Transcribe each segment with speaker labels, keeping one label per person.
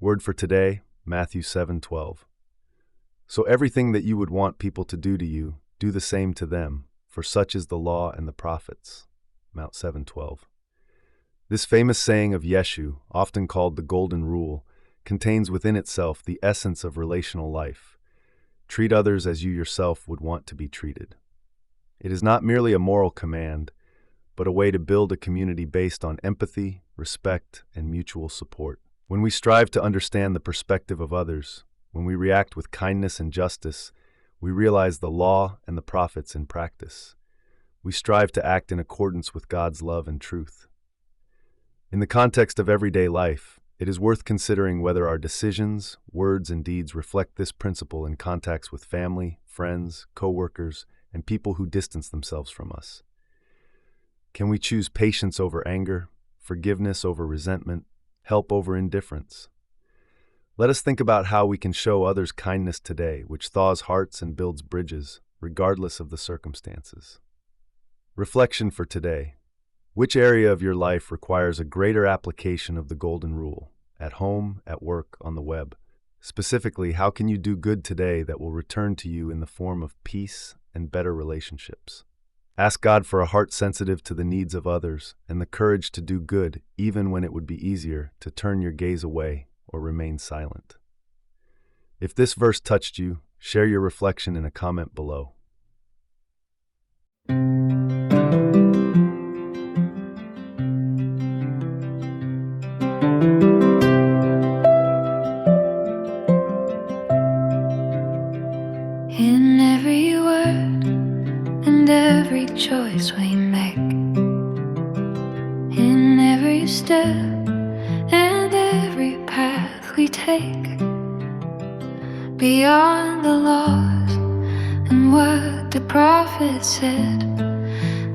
Speaker 1: Word for today, Matthew 7:12. So everything that you would want people to do to you, do the same to them, for such is the law and the prophets. Mount 7:12. This famous saying of Yeshu, often called the Golden Rule, contains within itself the essence of relational life. Treat others as you yourself would want to be treated. It is not merely a moral command, but a way to build a community based on empathy, respect, and mutual support. When we strive to understand the perspective of others, when we react with kindness and justice, we realize the law and the prophets in practice. We strive to act in accordance with God's love and truth. In the context of everyday life, it is worth considering whether our decisions, words, and deeds reflect this principle in contacts with family, friends, coworkers, and people who distance themselves from us. Can we choose patience over anger, forgiveness over resentment, help over indifference? Let us think about how we can show others kindness today, which thaws hearts and builds bridges, regardless of the circumstances. Reflection for today. Which area of your life requires a greater application of the Golden Rule? At home, at work, on the web? Specifically, how can you do good today that will return to you in the form of peace and better relationships? Ask God for a heart sensitive to the needs of others and the courage to do good even when it would be easier to turn your gaze away or remain silent. If this verse touched you, share your reflection in a comment below.
Speaker 2: In every word and every choice we make, in every step and every path we take, beyond the laws and what the prophets said,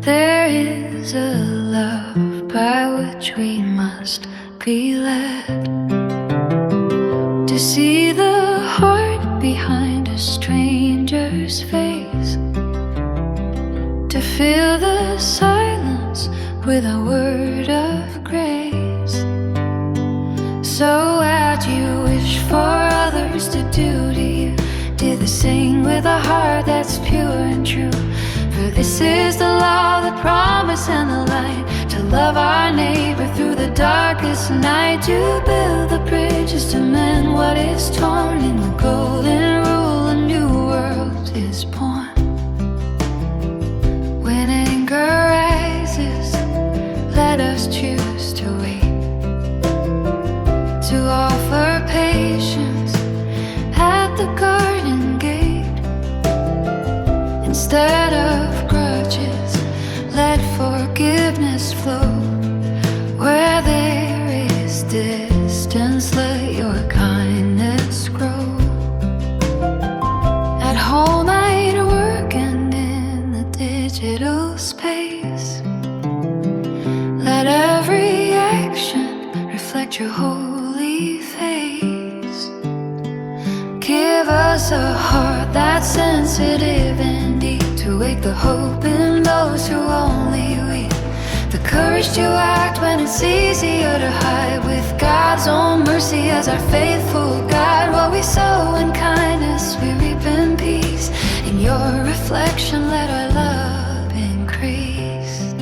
Speaker 2: there is a love by which we must be led. To see the heart behind a stranger's face, to fill the silence with a word of grace. So as you wish for others to do to you, do the same with a heart that's pure and true. For this is the law, the promise, and the light, to love our neighbor through the darkest night, to build the bridges to mend what is torn. In the Golden Rule, a new world is born. When anger rises, let us choose to wait, to offer patience at the garden gate. Instead of grudges, let forgiveness flow. Where there is distance, let your kindness grow. At home, at work, and in the digital space, let every action reflect your holy face. Give us a heart that's sensitive and deep, to wake the hope in those who only weep. The courage to act when it's easier to hide, with God's own mercy as our faithful guide. What we sow in kindness, we reap in peace. In your reflection, let our love increase.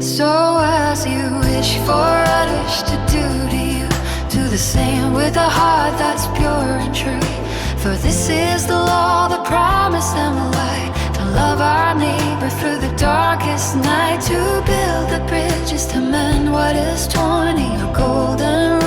Speaker 2: So as you wish for others to do to you, do the same with a heart that's pure and true. For this is the law, the promise, and the light, to love our neighbor through the darkest night, to build the bridges to mend what is torn. In your Golden Rule,